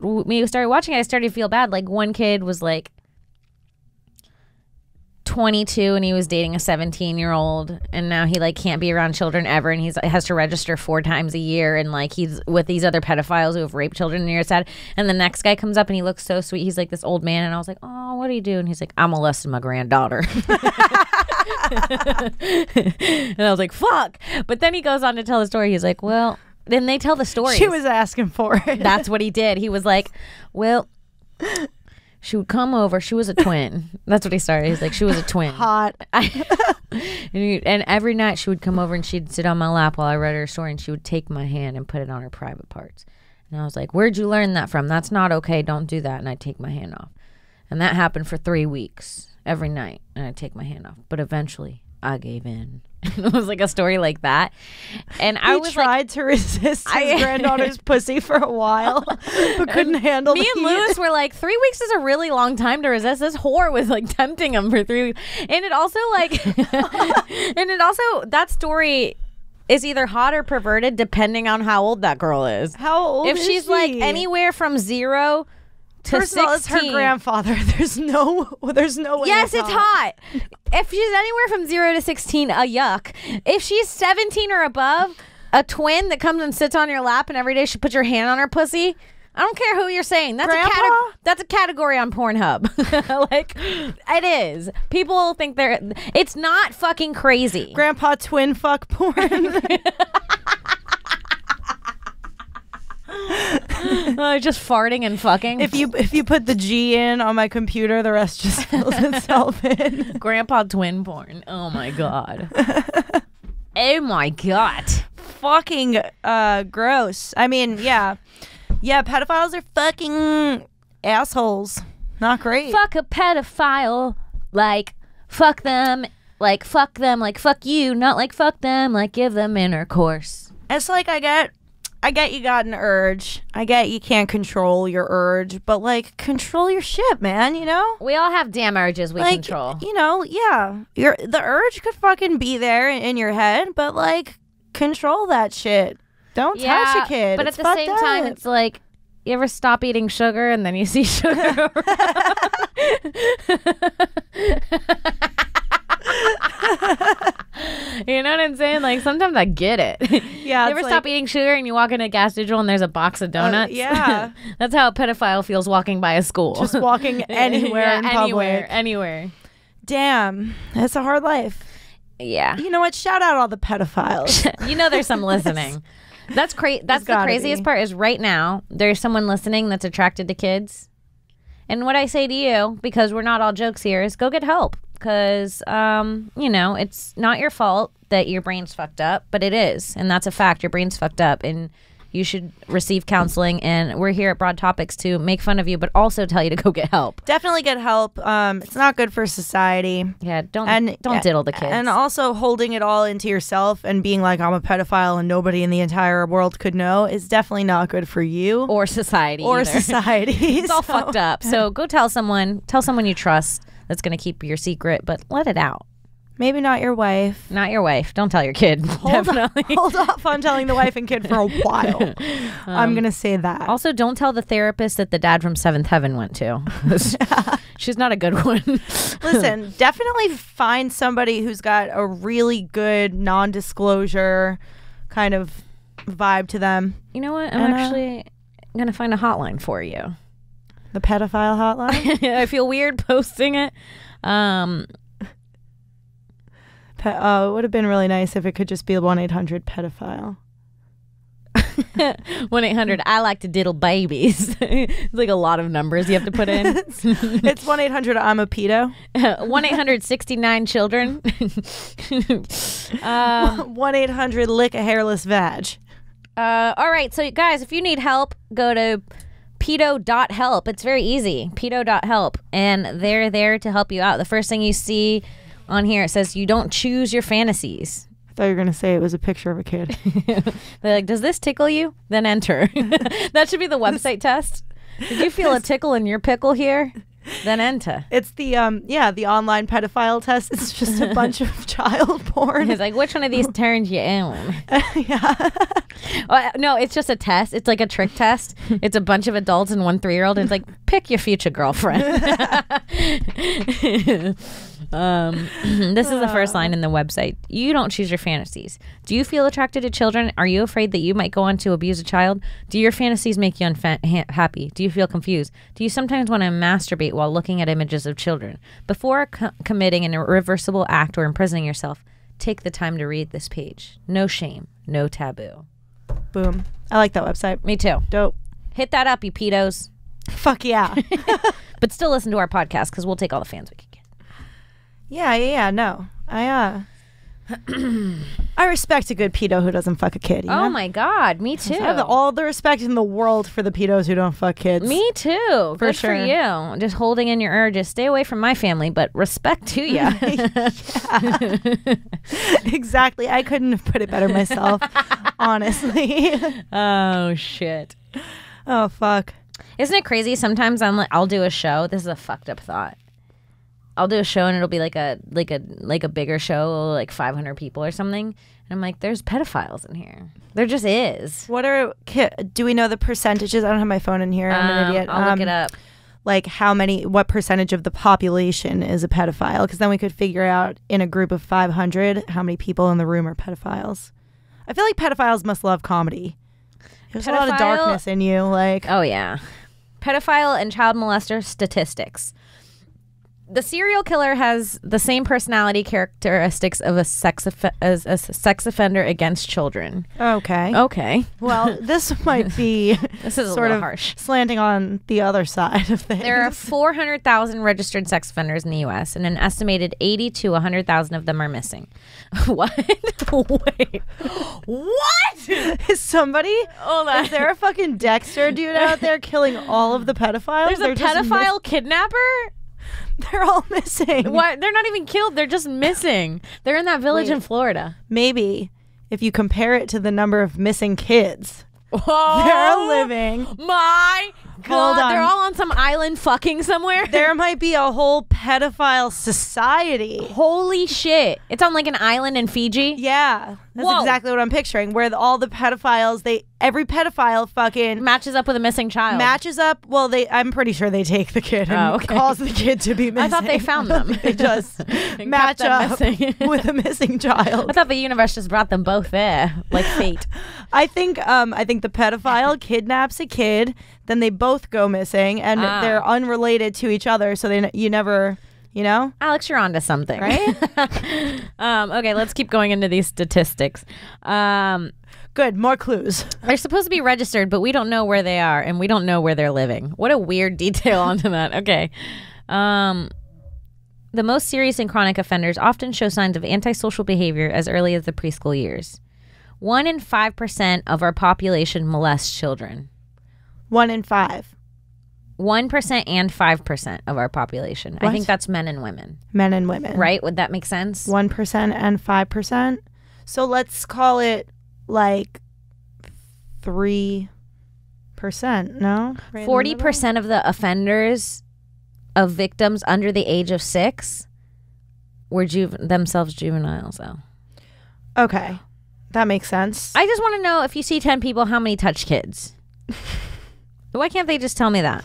watching it, I started to feel bad. Like one kid was like 22 and he was dating a 17-year-old and now he like can't be around children ever and he has to register 4 times a year and like he's with these other pedophiles who have raped children and you're sad. And the next guy comes up and he looks so sweet. He's like this old man and I was like, oh, what do you do? And he's like, I'm molesting my granddaughter. And I was like, fuck. But then he goes on to tell the story. He's like, well, then they tell the story. She was asking for it. That's what he did. He was like, well, she would come over. She was a twin. That's what he started. He's like, she was a twin. Hot. And every night she would come over and she'd sit on my lap while I read her story and she would take my hand and put it on her private parts. And I was like, where'd you learn that from? That's not okay. Don't do that. And I'd take my hand off. And that happened for 3 weeks every night. And I'd take my hand off. But eventually I gave in. It was like a story like that. And I was tried to resist his granddaughter's pussy for a while, but couldn't handle it. Me and Lewis were like, 3 weeks is a really long time to resist. This whore was like tempting him for 3 weeks. And it also that story is either hot or perverted depending on how old that girl is. How old if is she's she? Like anywhere from 0 to First 16. of all, it's her grandfather. There's no way. Yes, it's hot. If she's anywhere from 0 to 16, a yuck. If she's 17 or above, a twin that comes and sits on your lap and every day she puts your hand on her pussy. I don't care who you're saying. That's a category on Pornhub. Like, it is. People think it's not fucking crazy. Grandpa twin fuck porn. Just farting and fucking. If you put the G in on my computer, the rest just fills itself in. Grandpa twin porn. Oh my god. Oh my god. Fucking gross. I mean, yeah, pedophiles are fucking assholes. Not great. Fuck a pedophile. Like fuck them. Like fuck them. Like fuck you. Not like fuck them. Like give them intercourse. It's like I get you got an urge. I get you can't control your urge, but like control your shit, man, you know? We all have damn urges we control. You know, yeah. The urge could fucking be there in your head, but like control that shit. Don't touch a kid. But at the same time, it's like, you ever stop eating sugar and then you see sugar You know what I'm saying? Like, sometimes I get it. Yeah. You ever stop eating sugar and you walk in a gas digital and there's a box of donuts? Yeah. That's how a pedophile feels walking by a school. Just walking anywhere in public. Anywhere. Damn. It's a hard life. Yeah. You know what? Shout out all the pedophiles. You know there's some listening. That's the craziest part is right now there's someone listening that's attracted to kids. And what I say to you, because we're not all jokes here, is go get help. Because, you know, it's not your fault that your brain's fucked up, but it is. And that's a fact. Your brain's fucked up. And you should receive counseling. And we're here at Broad Topics to make fun of you, but also tell you to go get help. Definitely get help. It's not good for society. Yeah, don't diddle the kids. And also holding it all into yourself and being like, I'm a pedophile and nobody in the entire world could know is definitely not good for you. Or society. It's all fucked up. So go tell someone you trust that's going to keep your secret, but let it out. Maybe not your wife. Not your wife. Don't tell your kid. Hold off on telling the wife and kid for a while. I'm going to say that. Also, don't tell the therapist that the dad from Seventh Heaven went to. She's not a good one. Listen, definitely find somebody who's got a really good non-disclosure kind of vibe to them. You know what? I'm actually going to find a hotline for you. The pedophile hotline? I feel weird posting it. It would have been really nice if it could just be 1-800-pedophile. 1-800 I like to diddle babies. It's like a lot of numbers you have to put in. It's 1-800 I'm a pedo. 1-800-69 children. 1-800 lick a hairless vag. All right, so guys, if you need help, go to pedo.help. It's very easy. Pedo.help, and they're there to help you out. The first thing you see on here, it says you don't choose your fantasies. I thought you were going to say it was a picture of a kid. They're like, does this tickle you? Then enter. That should be the website test. Did you feel a tickle in your pickle here? Then enter. It's the the online pedophile test. It's just a bunch of child porn. It's like, which one of these turns you on? Yeah. No, it's just a test. It's like a trick test. It's a bunch of adults and one 3-year-old, and it's like, pick your future girlfriend. This is the first line in the website. You don't choose your fantasies. Do you feel attracted to children? Are you afraid that you might go on to abuse a child? Do your fantasies make you happy? Do you feel confused? Do you sometimes want to masturbate while looking at images of children? Before committing an irreversible act or imprisoning yourself, take the time to read this page. No shame, no taboo. Boom. I like that website. Me too. Dope. Hit that up, you pedos. Fuck yeah. But still listen to our podcast because we'll take all the fans we can get. Yeah. No. I respect a good pedo who doesn't fuck a kid. You know? Oh my God, me too. I have all the respect in the world for the pedos who don't fuck kids. Me too. For Good sure. for you. Just holding in your urges. Stay away from my family, but respect to you. Exactly. I couldn't have put it better myself, honestly. Oh shit. Oh fuck. Isn't it crazy? Sometimes I'll do a show. This is a fucked up thought. I'll do a show and it'll be like a bigger show, like 500 people or something. And I'm like, there's pedophiles in here. There just is. Do we know the percentages? I don't have my phone in here. I'm an idiot. I'll look it up. Like what percentage of the population is a pedophile? Because then we could figure out in a group of 500 how many people in the room are pedophiles. I feel like pedophiles must love comedy. There's a lot of darkness in you. Like, oh yeah. Pedophile and child molester statistics. The serial killer has the same personality characteristics of a sex offender against children. Okay. Well, this might be this is sort a of harsh. Slanting on the other side of things. There are 400,000 registered sex offenders in the U.S., and an estimated 80 to 100,000 of them are missing. What? Wait. What? Is somebody? Hold on. Is there a fucking Dexter dude out there killing all of the pedophiles? There's a pedophile kidnapper? They're all missing. What? They're not even killed. They're just missing. They're in that village in Florida. Maybe if you compare it to the number of missing kids, oh, they're living. My Hold God, on. they're all on some island fucking somewhere. There might be a whole pedophile society. Holy shit. It's on like an island in Fiji? Yeah. That's Whoa. exactly what I'm picturing. Where all the pedophiles, every pedophile fucking Matches up with a missing child. matches up. Well, I'm pretty sure they take the kid and cause the kid to be missing. I thought they found them. They just match them up missing. with a missing child. I thought the universe just brought them both there, like fate. I think the pedophile kidnaps a kid, then they both go missing, and they're unrelated to each other, so you never, you know? Alex, you're onto something. Right? Okay, let's keep going into these statistics. Good, more clues. They're supposed to be registered, but we don't know where they are, and we don't know where they're living. What a weird detail onto that. Okay. The most serious and chronic offenders often show signs of antisocial behavior as early as the preschool years. 1 in 5% of our population molests children. 1 in 5. 1% and 5% of our population. What? I think that's men and women. Men and women. Right? Would that make sense? 1% and 5%. So let's call it like 3%, no? 40% of the offenders of victims under the age of 6 were themselves juveniles, though. Okay. That makes sense. I just want to know, if you see 10 people, how many touch kids? Why can't they just tell me that?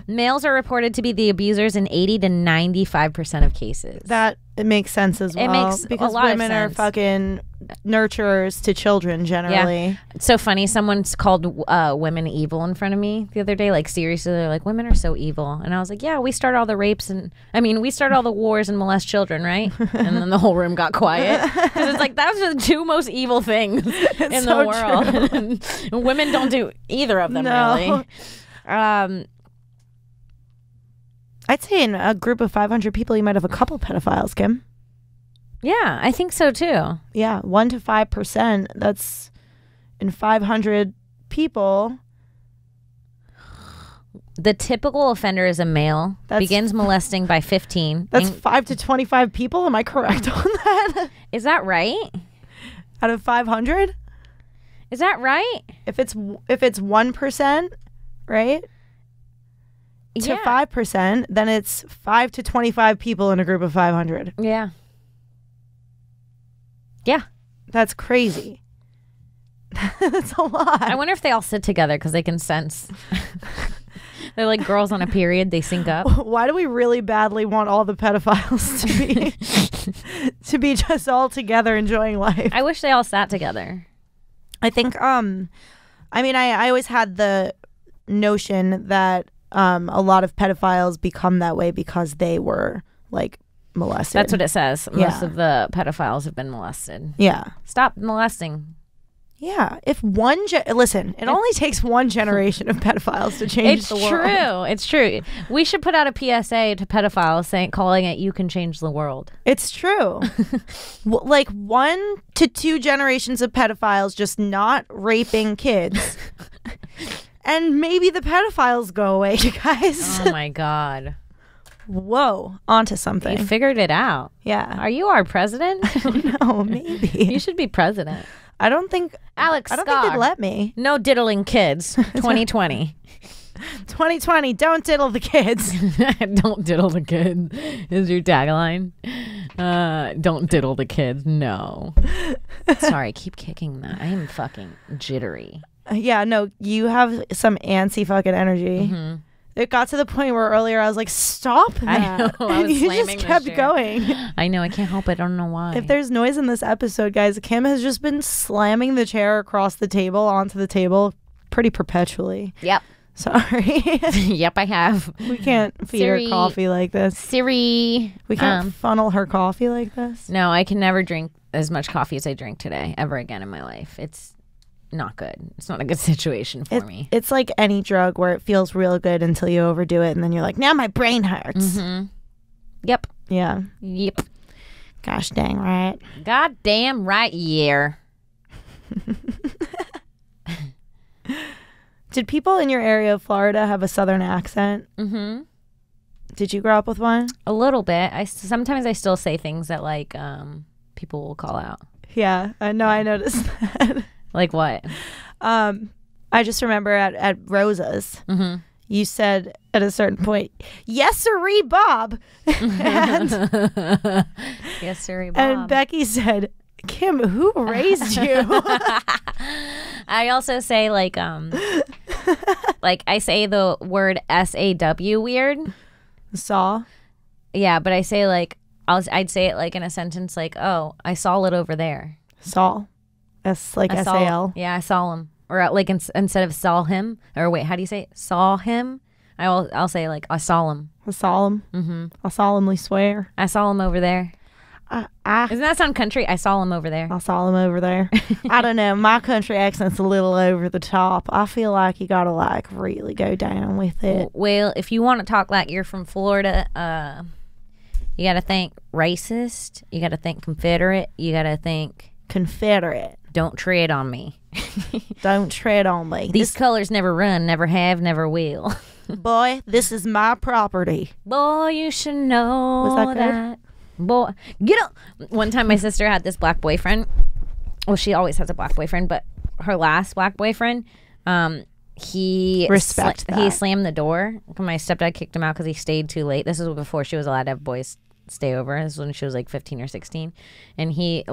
Males are reported to be the abusers in 80 to 95% of cases. That it makes sense as well. It makes because a lot of women are sense. fucking nurturers to children generally. It's so funny. Someone's called women evil in front of me the other day. Like, seriously, they're like, women are so evil. And I was like, yeah, we start all the rapes we start all the wars and molest children, right? And then the whole room got quiet. Because it's like, those are the two most evil things in the world. And women don't do either of them, really. I'd say in a group of 500 people, you might have a couple pedophiles, Kim. Yeah, I think so too. Yeah, 1 to 5%. That's in 500 people. The typical offender is a male. Begins molesting by 15. That's 5 to 25 people. Am I correct on that? Is that right? Out of 500? Is that right? If it's 1%, right? To 5%, then it's 5 to 25 people in a group of 500. Yeah. Yeah. That's crazy. That's a lot. I wonder if they all sit together because they can sense. They're like girls on a period. They sync up. Why do we really badly want all the pedophiles to be just all together enjoying life? I wish they all sat together. I think I always had the notion that a lot of pedophiles become that way because they were like molested. That's what it says. Most of the pedophiles have been molested. Yeah. Stop molesting. Yeah. If listen, it only takes one generation of pedophiles to change the world. It's true. We should put out a PSA to pedophiles calling it "You can change the world." It's true. Like 1 to 2 generations of pedophiles just not raping kids. And maybe the pedophiles go away, you guys. Oh my God. Whoa. Onto something. You figured it out. Yeah. Are you our president? I don't know. Maybe. You should be president. I don't think Alex I don't Scott. think they'd let me. No diddling kids. 2020. 2020. Don't diddle the kids. Don't diddle the kids is your tagline. Don't diddle the kids. No. Sorry, keep kicking that. I am fucking jittery. Yeah, no, you have some antsy fucking energy. Mm-hmm. It got to the point where earlier I was like, stop that. I know. I was you just kept going. I know. I can't help it. I don't know why. If there's noise in this episode, guys, Kim has just been slamming the chair across the table onto the table pretty perpetually. Yep. Sorry. Yep, I have. We can't feed her coffee like this. Siri. We can't funnel her coffee like this. No, I can never drink as much coffee as I drink today ever again in my life. It's not good. It's not a good situation for me. It's like any drug where it feels real good until you overdo it and then you're like, now my brain hurts. Mm-hmm. Yep. Yeah. Yep. Gosh dang right. God damn right, yeah. Did people in your area of Florida have a southern accent? Mm-hmm. Did you grow up with one? A little bit. Sometimes I still say things that like people will call out. Yeah, I know. I noticed that. Like what? I just remember at Rosa's, mm-hmm. you said at a certain point, "Yes, sirree, Bob." and, yes, sirree, Bob. And Becky said, "Kim, who raised you?" I also say like I say the word SAW weird. Saw. Yeah, but I say like I'd say it like in a sentence like, "Oh, I saw it over there." Saw. Like SAL. Yeah, I saw him. Or like instead of saw him, or wait, how do you say it? Saw him? I'll say like I saw him. I saw him. Mm-hmm. I solemnly swear. I saw him over there. Doesn't that sound country? I saw him over there. I saw him over there. I don't know. My country accent's a little over the top. I feel like you gotta like really go down with it. Well, if you want to talk like you're from Florida, you gotta think racist. You gotta think Confederate. You gotta think Confederate. Don't tread on me. Don't tread on me. These colors never run, never have, never will. Boy, this is my property. Boy, you should know Was that good? Boy, get up. One time my sister had this black boyfriend. Well, she always has a black boyfriend, but her last black boyfriend, he Respect that. He slammed the door. My stepdad kicked him out because he stayed too late. This was before she was allowed to have boys stay over. This was when she was like 15 or 16, and he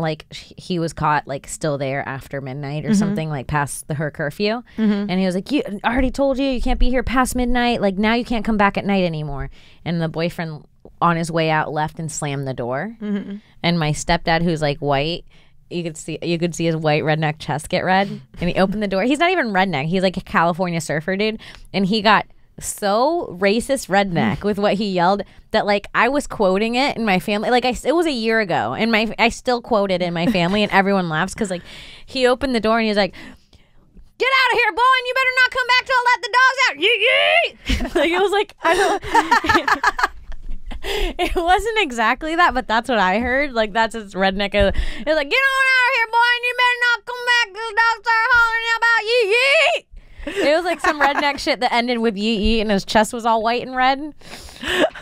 was caught like still there after midnight or something, like past her curfew. And he was like, "You I already told you can't be here past midnight. Like now you can't come back at night anymore." And the boyfriend on his way out left and slammed the door. And my stepdad, who's like white, you could see his white redneck chest get red, and he opened the door. He's not even redneck. He's like a California surfer dude, and he got so racist redneck with what he yelled that like I was quoting it in my family. Like it was a year ago, and I still quote it in my family, and everyone laughs because like he opened the door and he's like, "Get out of here, boy, and you better not come back till I let the dogs out." Yee. Like it was like I don't. It wasn't exactly that, but that's what I heard. Like that's his redneck. It was like, "Get on out of here, boy, and you better not come back till the dogs start hollering about yee yee." It was like some redneck shit that ended with yee yee, and his chest was all white and red.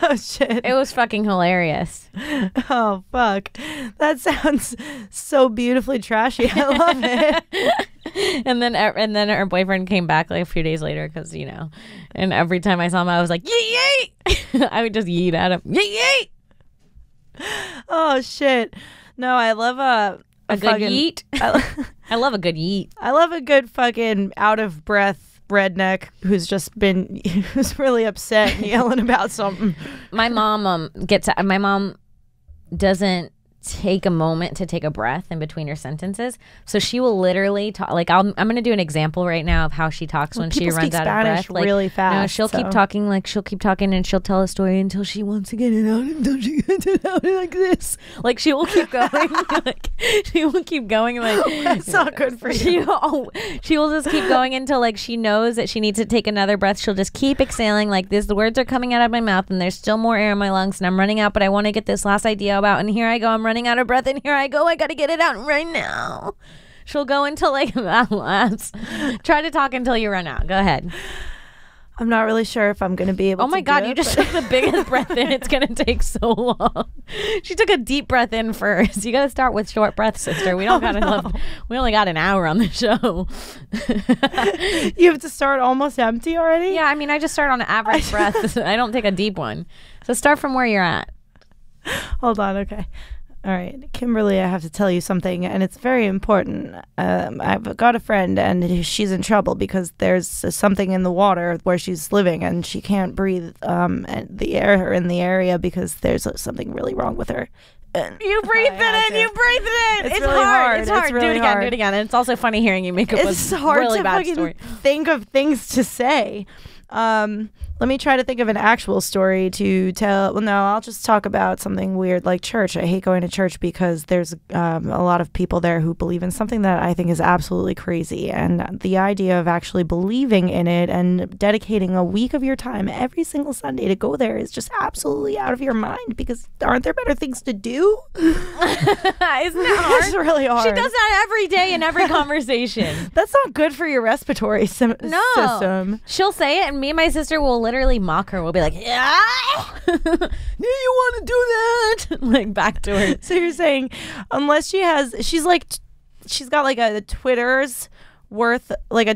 Oh shit! It was fucking hilarious. Oh fuck! That sounds so beautifully trashy. I love it. And then her boyfriend came back like a few days later because and every time I saw him, I was like yee yee. I would just yeet at him, yee yee. Oh shit! No, I love a good yeet. I love a good yeet. I love a good fucking out of breath redneck who's really upset and yelling about something. My mom my mom doesn't take a moment to take a breath in between her sentences, so she will literally talk. Like I'm going to do an example right now of how she talks when she runs out of breath. Like, really fast. No, she'll keep talking. Like she'll keep talking and she'll tell a story until she wants to get it out, until she gets it out like this. Like she will keep going. Like she will keep going. Like that's not good for you. She will just keep going until like she knows that she needs to take another breath. She'll just keep exhaling like this. The words are coming out of my mouth and there's still more air in my lungs and I'm running out, but I want to get this last idea out. And here I go. I'm running out of breath, and here I go. I gotta get it out right now. She'll go until like that lasts. Try to talk until you run out. Go ahead. I'm not really sure if I'm gonna be able to. Oh my god, you just took the biggest breath in. It's gonna take so long. She took a deep breath in first. You gotta start with short breaths, sister. We don't we only got an hour on the show. You have to start almost empty already? Yeah, I mean I just start on an average breath. I don't take a deep one. So start from where you're at. Hold on, okay. All right, Kimberly, I have to tell you something, and it's very important. I've got a friend, and she's in trouble because there's something in the water where she's living, and she can't breathe the air in the area because there's something really wrong with her. And you breathe it in. You breathe it in. It's really hard. It's hard. Really do it again. hard. Do it again. And it's also funny hearing you make up it's a hard really to bad fucking story. Think of things to say. Let me try to think of an actual story to tell. Well, no, I'll just talk about something weird like church. I hate going to church because there's a lot of people there who believe in something that I think is absolutely crazy. And the idea of actually believing in it and dedicating a week of your time every single Sunday to go there is just absolutely out of your mind because aren't there better things to do? Isn't it hard? It's really hard. She does that every day in every conversation. That's not good for your respiratory system. She'll say it and me and my sister will literally mock her. We'll be like, yeah, you want to do that? Like back to her. So you're saying unless she's got like a Twitter's worth, like a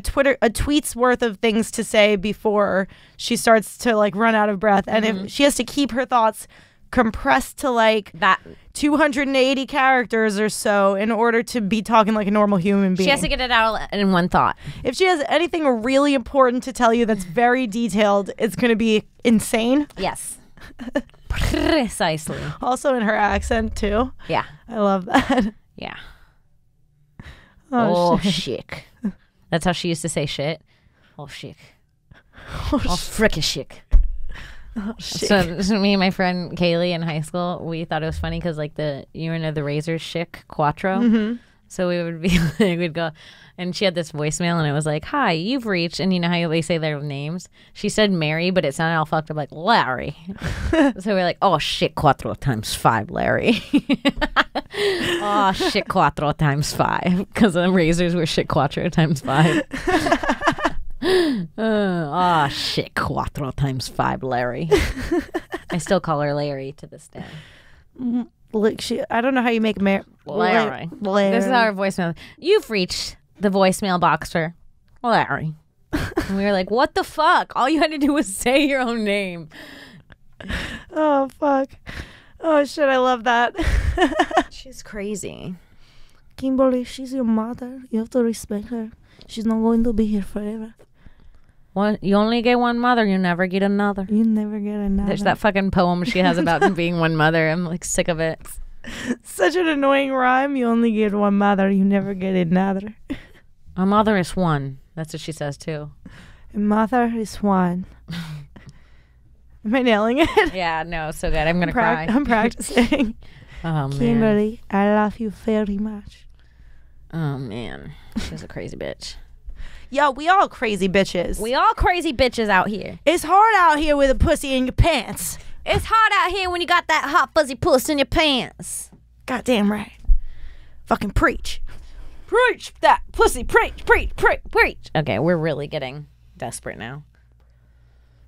tweet's worth of things to say before she starts to like run out of breath. And if she has to keep her thoughts compressed to like that 280 characters or so in order to be talking like a normal human being. She has to get it out in one thought. If she has anything really important to tell you that's very detailed, it's going to be insane. Yes. Precisely. Also in her accent too. Yeah. I love that. Yeah. Oh, chic. That's how she used to say shit. Oh, chic. Oh, frickin' chic. Oh, so me and my friend Kaylee in high school, we thought it was funny because like the razor chic Quattro. So we would be like, we'd go, and she had this voicemail, and it was like, "Hi, you've reached," and you know how they say their names. She said Mary, but it sounded all fucked up like Larry. So we're like, "Oh shit, Quattro times 5, Larry." Oh shit, Quattro times 5, because the razors were shit Quattro times 5. Shit, Quattro times 5, Larry. I still call her Larry to this day. Look, I don't know how you make Larry. This is our voicemail. You've reached the voicemail box for Larry. And we were like, what the fuck? All you had to do was say your own name. Oh, fuck. Oh shit, I love that. She's crazy. Kimberly, she's your mother. You have to respect her. She's not going to be here forever. You only get one mother, you never get another. You never get another. There's that fucking poem she has about being one mother. I'm like sick of it. Such an annoying rhyme. You only get one mother. You never get another. A mother is one. That's what she says too. A mother is one. Am I nailing it? Yeah, no, so good. I'm gonna cry. I'm practicing. Oh man. Kimberly, I love you very much. Oh man. She's a crazy bitch. Yo, we all crazy bitches. We all crazy bitches out here. It's hard out here with a pussy in your pants. It's hard out here when you got that hot fuzzy puss in your pants. Goddamn right. Fucking preach. Preach that pussy. Preach, preach, preach, preach. Okay, we're really getting desperate now.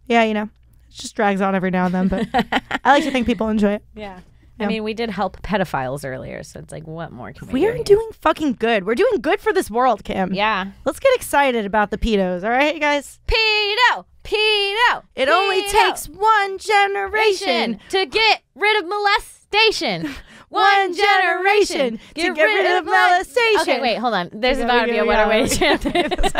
Yeah, you know, it just drags on every now and then, but I like to think people enjoy it. Yeah. I mean, we did help pedophiles earlier, so it's like, what more can we do? We're doing fucking good. We're doing good for this world, Kim. Yeah. Let's get excited about the pedos, all right, guys? Pedo! It only takes one generation to get rid of molestation. One generation to get rid of molestation. Okay, wait, hold on. There's about to be a better way to chant this.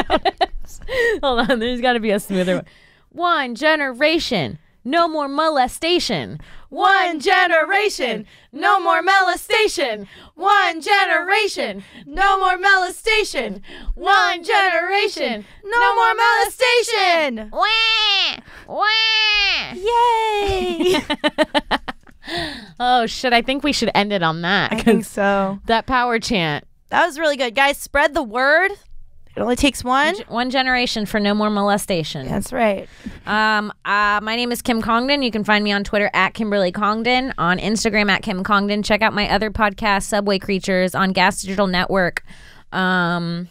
Hold on, there's got to be a smoother one. One generation, no more molestation. One generation, no more molestation. One generation, no more molestation. One generation, no more molestation. Wah! Wah! Yay! Oh shit, I think we should end it on that. I think so. That power chant. That was really good. Guys, spread the word. It only takes one. One generation for no more molestation. That's right. My name is Kim Congdon. You can find me on Twitter at Kimberly Congdon, on Instagram at Kim Congdon. Check out my other podcast, Subway Creatures, on Gas Digital Network. Yeah,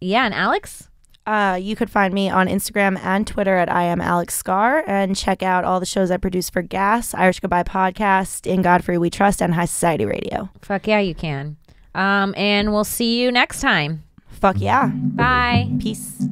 and Alex? You could find me on Instagram and Twitter at I am Alex Scar, and check out all the shows I produce for Gas, Irish Goodbye Podcast, In Godfrey We Trust, and High Society Radio. Fuck yeah, you can. And we'll see you next time. Fuck yeah. Bye. Peace.